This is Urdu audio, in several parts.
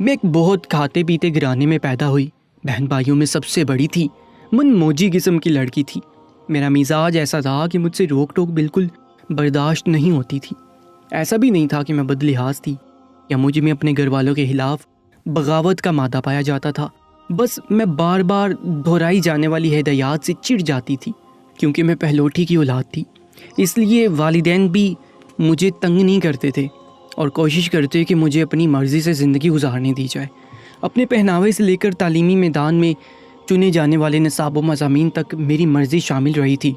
میں ایک بہت کھاتے پیتے گھرانے میں پیدا ہوئی، بہن بھائیوں میں سب سے بڑی تھی، من موجی قسم کی لڑکی تھی۔ میرا مزاج ایسا تھا کہ مجھ سے روک ٹوک بالکل برداشت نہیں ہوتی تھی۔ ایسا بھی نہیں تھا کہ میں بد لحاظ تھی یا مجھ میں اپنے گھر والوں کے خلاف بغاوت کا مادہ پایا جاتا تھا، بس میں بار بار دہرائی جانے والی ہدایات سے چڑ جاتی تھی۔ کیونکہ میں پہلوٹی کی اولاد تھی، اس لیے والدین بھی مجھے تنگ نہیں کرتے تھے اور کوشش کرتے کہ مجھے اپنی مرضی سے زندگی گزارنے دی جائے۔ اپنے پہناوے سے لے کر تعلیمی میدان میں چنے جانے والے نصاب و مضامین تک میری مرضی شامل رہی تھی۔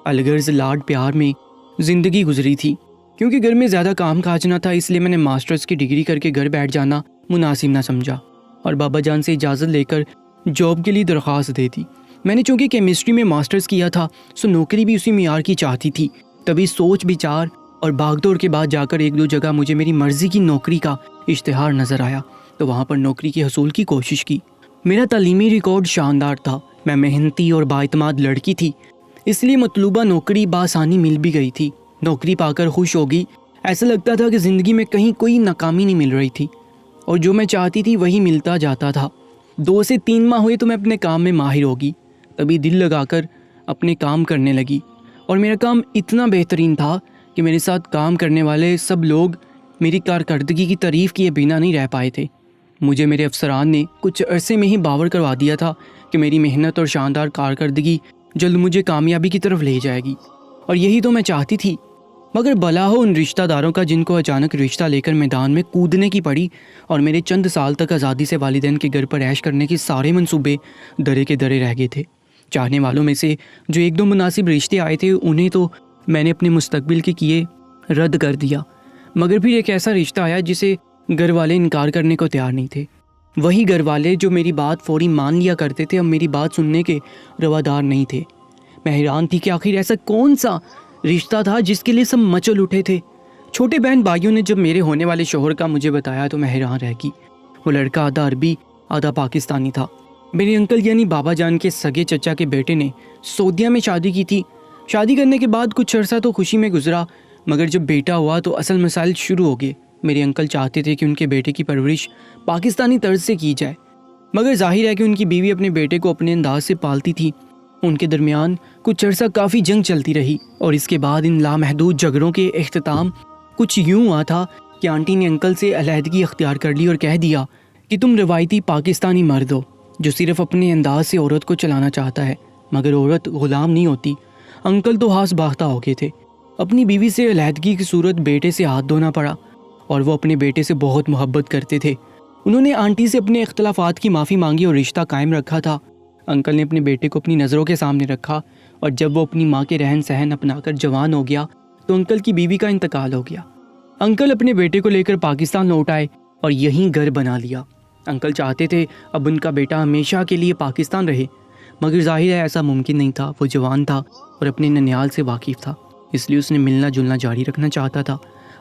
الغرض لاڈ پیار میں زندگی گزری تھی۔ کیونکہ گھر میں زیادہ کام کاج نہ تھا، اس لیے میں نے ماسٹرز کی ڈگری کر کے گھر بیٹھ جانا مناسب نہ سمجھا اور بابا جان سے اجازت لے کر جاب کے لیے درخواست دے دی۔ میں نے چونکہ کیمسٹری میں ماسٹرز کیا تھا، سو نوکری بھی اسی معیار کی چاہتی تھی۔ تبھی سوچ بچار اور بھاگ دوڑ کے بعد جا کر ایک دو جگہ مجھے میری مرضی کی نوکری کا اشتہار نظر آیا، تو وہاں پر نوکری کے حصول کی کوشش کی۔ میرا تعلیمی ریکارڈ شاندار تھا، میں محنتی اور بااعتماد لڑکی تھی، اس لیے مطلوبہ نوکری بآسانی مل بھی گئی تھی۔ نوکری پا کر خوش ہوگی، ایسا لگتا تھا کہ زندگی میں کہیں کوئی ناکامی نہیں مل رہی تھی اور جو میں چاہتی تھی وہی ملتا جاتا تھا۔ 2 سے 3 ماہ ہوئے تو میں اپنے کام میں ماہر ہوگی، تبھی دل لگا کر اپنے کام کرنے لگی اور میرا کام اتنا بہترین تھا کہ میرے ساتھ کام کرنے والے سب لوگ میری کارکردگی کی تعریف کیے بنا نہیں رہ پائے تھے۔ مجھے میرے افسران نے کچھ عرصے میں ہی باور کروا دیا تھا کہ میری محنت اور شاندار کارکردگی جلد مجھے کامیابی کی طرف لے جائے گی، اور یہی تو میں چاہتی تھی۔ مگر بلا ہو ان رشتہ داروں کا جن کو اچانک رشتہ لے کر میدان میں کودنے کی پڑی، اور میرے چند سال تک آزادی سے والدین کے گھر پر عیش کرنے کے سارے منصوبے درے کے درے رہ گئے تھے۔ چاہنے والوں میں سے جو 1-2 مناسب رشتے آئے تھے انہیں تو میں نے اپنے مستقبل کے کیے رد کر دیا، مگر پھر ایک ایسا رشتہ آیا جسے گھر والے انکار کرنے کو تیار نہیں تھے۔ وہی گھر والے جو میری بات فوری مان لیا کرتے تھے اب میری بات سننے کے روادار نہیں تھے۔ میں حیران تھی کہ آخر ایسا کون سا رشتہ تھا جس کے لیے سب مچل اٹھے تھے۔ چھوٹے بہن بھائیوں نے جب میرے ہونے والے شوہر کا مجھے بتایا تو میں حیران رہ گئی۔ وہ لڑکا آدھا عربی آدھا پاکستانی تھا۔ میرے انکل یعنی بابا جان کے سگے چچا کے بیٹے نے سعودیہ میں شادی کی تھی۔ شادی کرنے کے بعد کچھ عرصہ تو خوشی میں گزرا، مگر جب بیٹا ہوا تو اصل مسائل شروع ہو گئے۔ میرے انکل چاہتے تھے کہ ان کے بیٹے کی پرورش پاکستانی طرز سے کی جائے، مگر ظاہر ہے کہ ان کی بیوی اپنے بیٹے کو اپنے انداز سے پالتی تھی۔ ان کے درمیان کچھ عرصہ کافی جنگ چلتی رہی، اور اس کے بعد ان لامحدود جھگڑوں کے اختتام کچھ یوں ہوا تھا کہ آنٹی نے انکل سے علیحدگی اختیار کر لی اور کہہ دیا کہ تم روایتی پاکستانی مرد ہو جو صرف اپنے انداز سے عورت کو چلانا چاہتا ہے، مگر عورت غلام نہیں ہوتی۔ انکل تو ہاس باختہ ہو گئے تھے۔ اپنی بیوی سے علیحدگی کی صورت بیٹے سے ہاتھ دھونا پڑا، اور وہ اپنے بیٹے سے بہت محبت کرتے تھے۔ انہوں نے آنٹی سے اپنے اختلافات کی معافی مانگی اور رشتہ قائم رکھا تھا۔ انکل نے اپنے بیٹے کو اپنی نظروں کے سامنے رکھا، اور جب وہ اپنی ماں کے رہن سہن اپنا کر جوان ہو گیا تو انکل کی بیوی کا انتقال ہو گیا۔ انکل اپنے بیٹے کو لے کر پاکستان لوٹ آئے اور یہیں گھر بنا لیا۔ انکل چاہتے تھے اب ان کا بیٹا ہمیشہ کے لیے پاکستان رہے، مگر ظاہر ہے ایسا ممکن نہیں تھا۔ وہ جوان تھا اور اپنے ننیال سے واقف تھا، اس لیے اس نے ملنا جلنا جاری رکھنا چاہتا تھا۔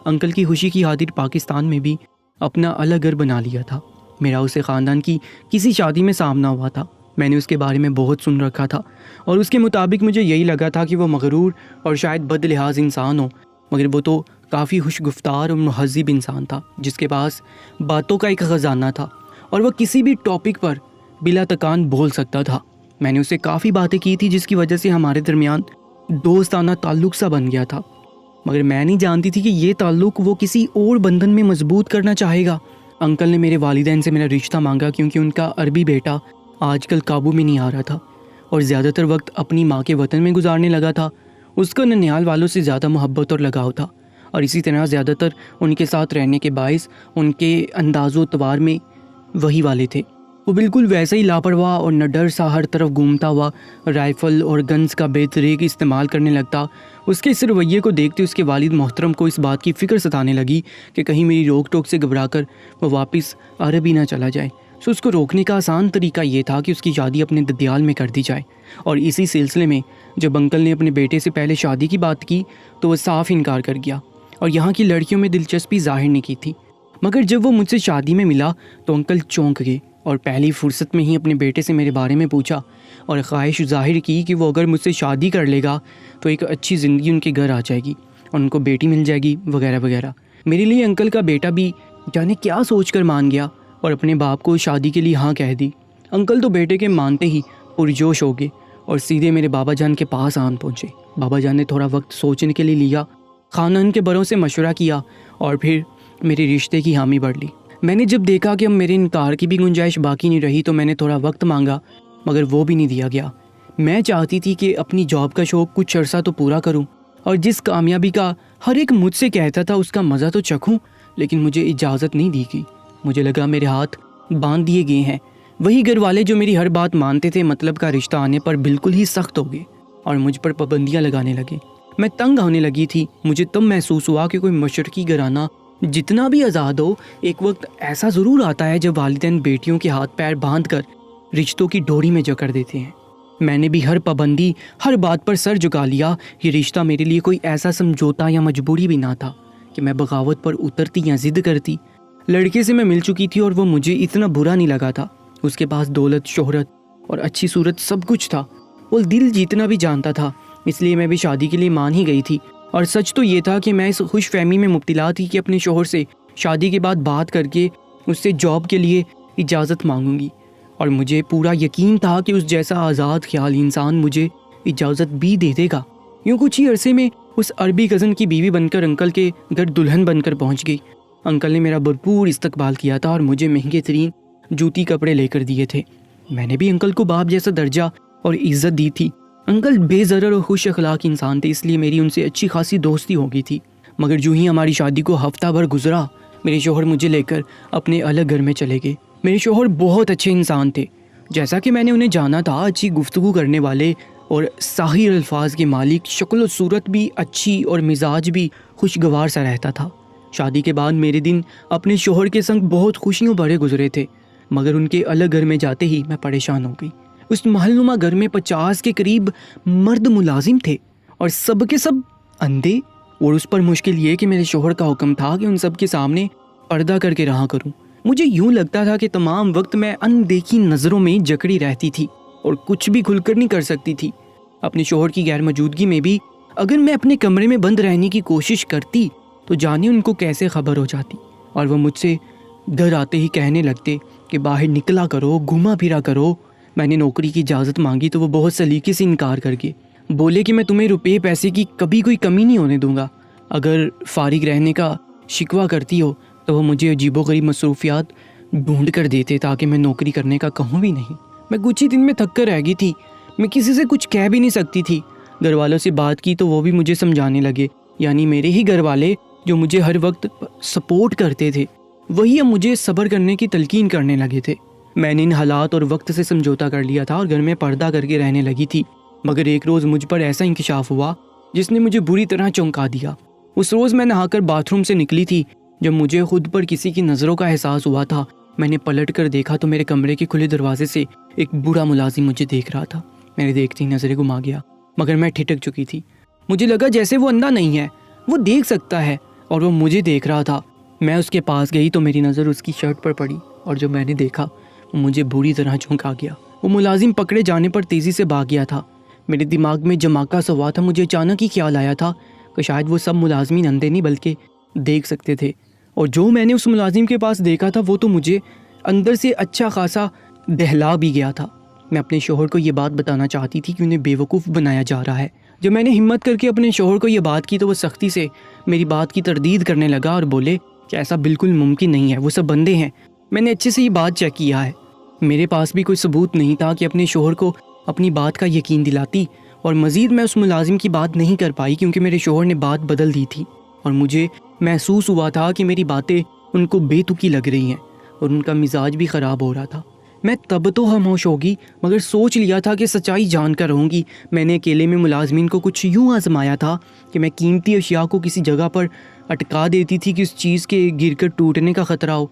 انکل کی خوشی کی خاطر پاکستان میں بھی اپنا الگ گھر بنا لیا تھا۔ میرا اسے خاندان کی کسی شادی میں سامنا ہوا تھا۔ میں نے اس کے بارے میں بہت سن رکھا تھا، اور اس کے مطابق مجھے یہی لگا تھا کہ وہ مغرور اور شاید بد لحاظ انسان ہو، مگر وہ تو کافی خوش گفتار اور مہذب انسان تھا جس کے پاس باتوں کا ایک خزانہ تھا، اور وہ کسی بھی ٹاپک پر بلا تکان بول سکتا تھا۔ میں نے اسے کافی باتیں کی تھی جس کی وجہ سے ہمارے درمیان دوستانہ تعلق سا بن گیا تھا، مگر میں نہیں جانتی تھی کہ یہ تعلق وہ کسی اور بندھن میں مضبوط کرنا چاہے گا۔ انکل نے میرے والدین سے میرا رشتہ مانگا کیونکہ ان کا عربی بیٹا آج کل قابو میں نہیں آ رہا تھا اور زیادہ تر وقت اپنی ماں کے وطن میں گزارنے لگا تھا۔ اس کا ننیال والوں سے زیادہ محبت اور لگاؤ تھا، اور اسی طرح زیادہ تر ان کے ساتھ رہنے کے باعث ان کے انداز و تبار میں وہی والے تھے۔ وہ بالکل ویسے ہی لاپرواہ اور نڈر سا ہر طرف گھومتا ہوا رائفل اور گنز کا بے طریق استعمال کرنے لگتا۔ اس کے اس رویے کو دیکھتے اس کے والد محترم کو اس بات کی فکر ستانے لگی کہ کہیں میری روک ٹوک سے گھبرا کر وہ واپس عرب ہی نہ چلا جائے۔ سو اس کو روکنے کا آسان طریقہ یہ تھا کہ اس کی شادی اپنے ددیال میں کر دی جائے، اور اسی سلسلے میں جب انکل نے اپنے بیٹے سے پہلے شادی کی بات کی تو وہ صاف انکار کر گیا اور یہاں کی لڑکیوں میں دلچسپی ظاہر نہیں کی تھی۔ مگر جب وہ مجھ سے شادی میں ملا تو انکل چونک گئے اور پہلی فرصت میں ہی اپنے بیٹے سے میرے بارے میں پوچھا اور خواہش ظاہر کی کہ وہ اگر مجھ سے شادی کر لے گا تو ایک اچھی زندگی ان کے گھر آ جائے گی اور ان کو بیٹی مل جائے گی وغیرہ وغیرہ۔ میرے لیے انکل کا بیٹا بھی جانے کیا سوچ کر مان گیا اور اپنے باپ کو شادی کے لیے ہاں کہہ دی۔ انکل تو بیٹے کے مانتے ہی پرجوش ہو گئے اور سیدھے میرے بابا جان کے پاس آن پہنچے۔ بابا جان نے تھوڑا وقت سوچنے کے لیے لیا، خاندان کے بڑوں سے مشورہ کیا اور پھر میرے رشتے کی حامی بھر لی۔ میں نے جب دیکھا کہ اب میرے انکار کی بھی گنجائش باقی نہیں رہی تو میں نے تھوڑا وقت مانگا، مگر وہ بھی نہیں دیا گیا۔ میں چاہتی تھی کہ اپنی جاب کا شوق کچھ عرصہ تو پورا کروں اور جس کامیابی کا ہر ایک مجھ سے کہتا تھا اس کا مزہ تو چکھوں، لیکن مجھے اجازت نہیں دی گئی۔ مجھے لگا میرے ہاتھ باندھ دیے گئے ہیں۔ وہی گھر والے جو میری ہر بات مانتے تھے، مطلب کا رشتہ آنے پر بالکل ہی سخت ہو گئے اور مجھ پر پابندیاں لگانے لگے۔ میں تنگ ہونے لگی تھی۔ مجھے تب محسوس ہوا کہ کوئی مشرقی گھرانہ جتنا بھی آزاد ہو، ایک وقت ایسا ضرور آتا ہے جب والدین بیٹیوں کے ہاتھ پیر باندھ کر رشتوں کی ڈوری میں جکڑ دیتے ہیں۔ میں نے بھی ہر پابندی، ہر بات پر سر جھکا لیا۔ یہ رشتہ میرے لیے کوئی ایسا سمجھوتا یا مجبوری بھی نہ تھا کہ میں بغاوت پر اترتی یا ضد کرتی۔ لڑکے سے میں مل چکی تھی اور وہ مجھے اتنا برا نہیں لگا تھا۔ اس کے پاس دولت، شہرت اور اچھی صورت سب کچھ تھا۔ وہ دل جیتنا بھی جانتا تھا، اس لیے میں بھی شادی کے لیے مان ہی گئی تھی۔ اور سچ تو یہ تھا کہ میں اس خوش فہمی میں مبتلا تھی کہ اپنے شوہر سے شادی کے بعد بات کر کے اس سے جاب کے لیے اجازت مانگوں گی، اور مجھے پورا یقین تھا کہ اس جیسا آزاد خیال انسان مجھے اجازت بھی دے دے گا۔ یوں کچھ ہی عرصے میں اس عربی کزن کی بیوی بن کر انکل کے گھر دلہن بن کر پہنچ گئی۔ انکل نے میرا بھرپور استقبال کیا تھا اور مجھے مہنگے ترین جوتی کپڑے لے کر دیے تھے۔ میں نے بھی انکل کو باپ جیسا درجہ اور عزت دی تھی۔ انکل بے ضرر اور خوش اخلاق انسان تھے، اس لیے میری ان سے اچھی خاصی دوستی ہو گئی تھی۔ مگر جو ہی ہماری شادی کو ہفتہ بھر گزرا، میرے شوہر مجھے لے کر اپنے الگ گھر میں چلے گئے۔ میرے شوہر بہت اچھے انسان تھے، جیسا کہ میں نے انہیں جانا تھا، اچھی گفتگو کرنے والے اور ساحر الفاظ کے مالک، شکل و صورت بھی اچھی اور مزاج بھی خوشگوار سا رہتا تھا۔ شادی کے بعد میرے دن اپنے شوہر کے سنگ بہت خوشیوں بھرے گزرے تھے، مگر ان کے الگ گھر میں جاتے ہی میں پریشان ہو گئی۔ اس محل نما گھر میں 50 کے قریب مرد ملازم تھے اور سب کے سب اندھے، اور اس پر مشکل یہ کہ میرے شوہر کا حکم تھا کہ ان سب کے سامنے پردہ کر کے رہا کروں۔ مجھے یوں لگتا تھا کہ تمام وقت میں اندیکھی نظروں میں جکڑی رہتی تھی اور کچھ بھی کھل کر نہیں کر سکتی تھی۔ اپنے شوہر کی غیر موجودگی میں بھی اگر میں اپنے کمرے میں بند رہنے کی کوشش کرتی تو جانے ان کو کیسے خبر ہو جاتی، اور وہ مجھ سے گھر آتے ہی کہنے لگتے کہ باہر نکلا کرو، گھوما پھرا کرو۔ میں نے نوکری کی اجازت مانگی تو وہ بہت سلیقے سے انکار کر کے بولے کہ میں تمہیں روپے پیسے کی کبھی کوئی کمی نہیں ہونے دوں گا۔ اگر فارغ رہنے کا شکوہ کرتی ہو تو وہ مجھے عجیب و غریب مصروفیات ڈھونڈ کر دیتے تاکہ میں نوکری کرنے کا کہوں بھی نہیں۔ میں کچھ ہی دن میں تھک کر رہ گئی تھی، میں کسی سے کچھ کہہ بھی نہیں سکتی تھی۔ گھر والوں سے بات کی تو وہ بھی مجھے سمجھانے لگے، یعنی میرے ہی گھر والے جو مجھے ہر وقت سپورٹ کرتے تھے، وہی اب مجھے صبر کرنے کی تلقین کرنے لگے تھے۔ میں نے ان حالات اور وقت سے سمجھوتا کر لیا تھا اور گھر میں پردہ کر کے رہنے لگی تھی، مگر ایک روز مجھ پر ایسا انکشاف ہوا جس نے مجھے بری طرح چونکا دیا۔ اس روز میں نہا کر باتھ روم سے نکلی تھی، جب مجھے خود پر کسی کی نظروں کا احساس ہوا تھا۔ میں نے پلٹ کر دیکھا تو میرے کمرے کے کھلے دروازے سے ایک بوڑھا ملازم مجھے دیکھ رہا تھا۔ میرے دیکھتے ہی نظریں گھما گیا، مگر میں ٹھٹک چکی تھی۔ مجھے لگا جیسے وہ اندھا نہیں ہے، وہ دیکھ سکتا ہے اور وہ مجھے دیکھ رہا تھا۔ میں اس کے پاس گئی تو میری نظر اس کی شرٹ پر پڑی اور جو میں نے دیکھا وہ مجھے بری طرح چونکا گیا۔ وہ ملازم پکڑے جانے پر تیزی سے بھاگ گیا تھا۔ میرے دماغ میں جماکا سا ہوا تھا۔ مجھے اچانک ہی خیال آیا تھا کہ شاید وہ سب ملازمین اندھے نہیں بلکہ دیکھ سکتے تھے، اور جو میں نے اس ملازم کے پاس دیکھا تھا وہ تو مجھے اندر سے اچھا خاصا دہلا بھی گیا تھا۔ میں اپنے شوہر کو یہ بات بتانا چاہتی تھی کہ انہیں بیوقوف بنایا جا رہا ہے۔ جب میں نے ہمت کر کے اپنے شوہر کو یہ بات کی تو وہ سختی سے میری بات کی تردید کرنے لگا اور بولے کہ ایسا بالکل ممکن نہیں ہے، وہ سب بندے ہیں۔ میں نے اچھے سے یہ بات چیک کیا ہے، میرے پاس بھی کوئی ثبوت نہیں تھا کہ اپنے شوہر کو اپنی بات کا یقین دلاتی، اور مزید میں اس ملازم کی بات نہیں کر پائی کیونکہ میرے شوہر نے بات بدل دی تھی، اور مجھے محسوس ہوا تھا کہ میری باتیں ان کو بے تکی لگ رہی ہیں اور ان کا مزاج بھی خراب ہو رہا تھا۔ میں تب تو خاموش ہوگی، مگر سوچ لیا تھا کہ سچائی جان کر رہوں گی۔ میں نے اکیلے میں ملازمین کو کچھ یوں آزمایا تھا کہ میں قیمتی اشیاء کو کسی جگہ پر اٹکا دیتی تھی کہ اس چیز کے گر کر ٹوٹنے کا خطرہ ہو۔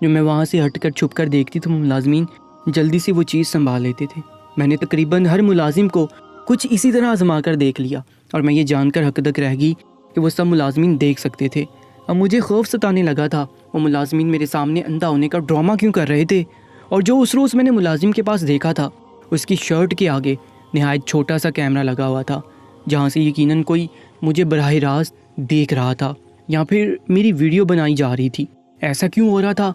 جو میں وہاں سے ہٹ کر چھپ کر دیکھتی تو ملازمین جلدی سے وہ چیز سنبھال لیتے تھے۔ میں نے تقریباً ہر ملازم کو کچھ اسی طرح آزما کر دیکھ لیا، اور میں یہ جان کر حقدق رہ گئی کہ وہ سب ملازمین دیکھ سکتے تھے۔ اب مجھے خوف ستانے لگا تھا، وہ ملازمین میرے سامنے اندھا ہونے کا ڈرامہ کیوں کر رہے تھے؟ اور جو اس روز میں نے ملازم کے پاس دیکھا تھا، اس کی شرٹ کے آگے نہایت چھوٹا سا کیمرہ لگا ہوا تھا، جہاں سے یقیناً کوئی مجھے براہ راست دیکھ رہا تھا یا پھر میری ویڈیو بنائی جا رہی تھی۔ ایسا کیوں ہو رہا تھا؟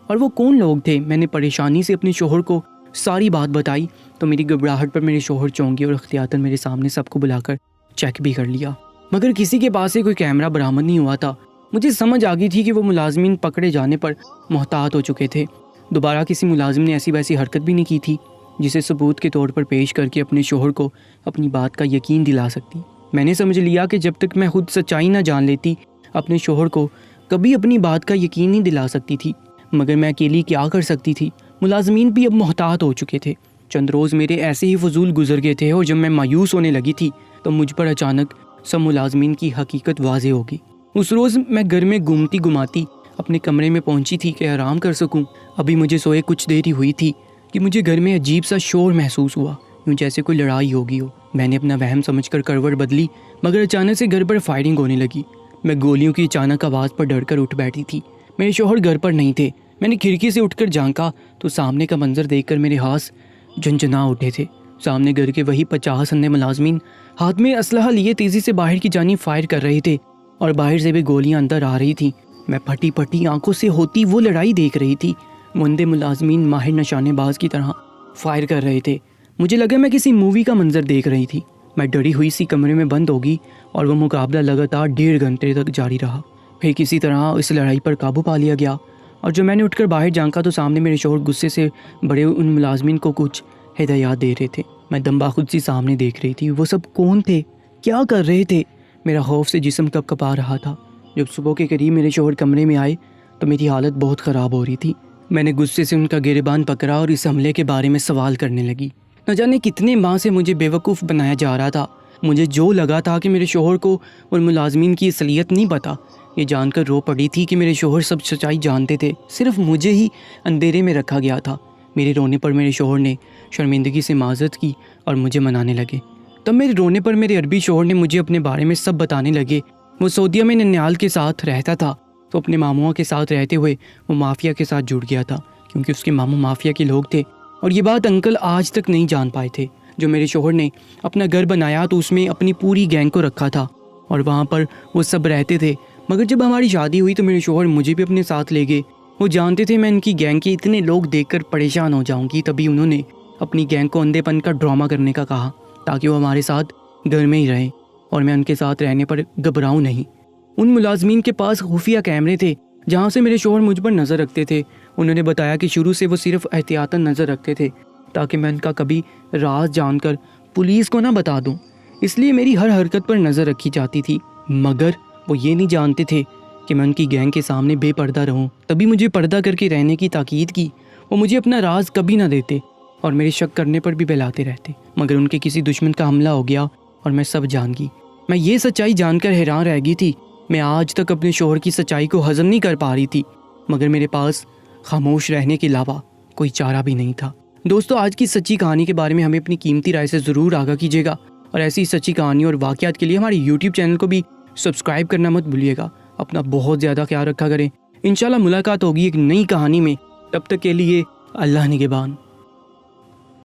اور وہ کون لوگ تھے؟ میں نے پریشانی سے اپنے شوہر کو ساری بات بتائی تو میری گھبراہٹ پر میرے شوہر چونکے اور اختیاراً میرے سامنے سب کو بلا کر چیک بھی کر لیا، مگر کسی کے پاس سے کوئی کیمرہ برآمد نہیں ہوا تھا۔ مجھے سمجھ آ گئی تھی کہ وہ ملازمین پکڑے جانے پر محتاط ہو چکے تھے۔ دوبارہ کسی ملازم نے ایسی ویسی حرکت بھی نہیں کی تھی جسے ثبوت کے طور پر پیش کر کے اپنے شوہر کو اپنی بات کا یقین دلا سکتی۔ میں نے سمجھ لیا کہ جب تک میں خود سچائی نہ جان لیتی اپنے شوہر کو کبھی اپنی بات کا یقین نہیں دلا سکتی تھی، مگر میں اکیلی کیا کر سکتی تھی؟ ملازمین بھی اب محتاط ہو چکے تھے۔ چند روز میرے ایسے ہی فضول گزر گئے تھے اور جب میں مایوس ہونے لگی تھی تو مجھ پر اچانک سب ملازمین کی حقیقت واضح ہوگی۔ اس روز میں گھر میں گھومتی گھماتی اپنے کمرے میں پہنچی تھی کہ آرام کر سکوں۔ ابھی مجھے سوئے کچھ دیر ہی ہوئی تھی کہ مجھے گھر میں عجیب سا شور محسوس ہوا، یوں جیسے کوئی لڑائی ہوگی ہو۔ میں نے اپنا وہم سمجھ کر کروٹ بدلی، مگر اچانک سے گھر پر فائرنگ ہونے لگی۔ میں گولیوں کی اچانک آواز پر ڈر کر اٹھ بیٹھی تھی۔ میرے شوہر گھر پر نہیں تھے۔ میں نے کھڑکی سے اٹھ کر جھانکا تو سامنے کا منظر دیکھ کر میرے ہاتھ جھنجھنا اٹھے تھے۔ سامنے گھر کے وہی 50 اندھے ملازمین ہاتھ میں اسلحہ لیے تیزی سے باہر کی جانب فائر کر رہے تھے اور باہر سے بھی گولیاں اندر آ رہی تھیں۔ میں پھٹی پھٹی آنکھوں سے ہوتی وہ لڑائی دیکھ رہی تھی۔ اندھے ملازمین ماہر نشانے باز کی طرح فائر کر رہے تھے۔ مجھے لگا میں کسی مووی کا منظر دیکھ رہی تھی۔ میں ڈری ہوئی سی کمرے میں بند ہوگی اور وہ مقابلہ لگاتار 1.5 گھنٹے تک جاری رہا۔ پھر کسی طرح اس لڑائی پر قابو پا لیا گیا اور جب میں نے اٹھ کر باہر جھانکا تو سامنے میرے شوہر غصے سے بڑے ان ملازمین کو کچھ ہدایات دے رہے تھے۔ میں دمبا خود سی سامنے دیکھ رہی تھی۔ وہ سب کون تھے؟ کیا کر رہے تھے؟ میرا خوف سے جسم کپ کپا رہا تھا۔ جب صبح کے قریب میرے شوہر کمرے میں آئے تو میری حالت بہت خراب ہو رہی تھی۔ میں نے غصے سے ان کا گریبان پکڑا اور اس حملے کے بارے میں سوال کرنے لگی۔ نہ جانے کتنے ماہ سے مجھے بیوقوف بنایا جا رہا تھا۔ مجھے جو لگا تھا کہ میرے شوہر کو اور ملازمین کی اصلیت نہیں پتہ، یہ جان کر رو پڑی تھی کہ میرے شوہر سب سچائی جانتے تھے، صرف مجھے ہی اندھیرے میں رکھا گیا تھا۔ میرے رونے پر میرے شوہر نے شرمندگی سے معذرت کی اور مجھے منانے لگے۔ تب میرے رونے پر میرے عربی شوہر نے مجھے اپنے بارے میں سب بتانے لگے۔ وہ سعودیہ میں ننیال کے ساتھ رہتا تھا تو اپنے ماموں کے ساتھ رہتے ہوئے وہ مافیا کے ساتھ جڑ گیا تھا کیونکہ اس کے ماموں مافیا کے لوگ تھے، اور یہ بات انکل آج تک نہیں جان پائے تھے۔ جو میرے شوہر نے اپنا گھر بنایا تو اس میں اپنی پوری گینگ کو رکھا تھا اور وہاں پر وہ سب رہتے تھے، مگر جب ہماری شادی ہوئی تو میرے شوہر مجھے بھی اپنے ساتھ لے گئے۔ وہ جانتے تھے میں ان کی گینگ کے اتنے لوگ دیکھ کر پریشان ہو جاؤں گی، تبھی انہوں نے اپنی گینگ کو اندھے پن کا ڈرامہ کرنے کا کہا تاکہ وہ ہمارے ساتھ گھر میں ہی رہیں اور میں ان کے ساتھ رہنے پر گھبراؤں نہیں۔ ان ملازمین کے پاس خفیہ کیمرے تھے جہاں سے میرے شوہر مجھ پر نظر رکھتے تھے۔ انہوں نے بتایا کہ شروع سے وہ صرف احتیاطاً نظر رکھتے تھے تاکہ میں ان کا کبھی راز جان کر پولیس کو نہ بتا دوں، اس لیے میری ہر حرکت پر نظر رکھی جاتی تھی، مگر وہ یہ نہیں جانتے تھے کہ میں ان کی گینگ کے سامنے بے پردہ رہوں۔ تبھی مجھے پردہ کر کے رہنے کی تاکید کی۔ وہ مجھے اپنا راز کبھی نہ دیتے اور میرے شک کرنے پر بھی بہلاتے رہتے، مگر ان کے کسی دشمن کا حملہ ہو گیا اور میں سب جان گئی۔ میں یہ سچائی جان کر حیران رہ گئی تھی۔ میں آج تک اپنے شوہر کی سچائی کو ہضم نہیں کر پا رہی تھی، مگر میرے پاس خاموش رہنے کے علاوہ کوئی چارہ بھی نہیں تھا۔ دوستو، آج کی سچی کہانی کے بارے میں ہمیں اپنی قیمتی رائے سے ضرور آگاہ کیجیے گا، اور ایسی سچی کہانیوں اور واقعات کے لیے ہماری یوٹیوب چینل کو بھی سبسکرائب کرنا مت بھولیے گا۔ اپنا بہت زیادہ خیال رکھا کریں۔ انشاءاللہ ملاقات ہوگی ایک نئی کہانی میں، تب تک کے لیے اللہ نگہبان۔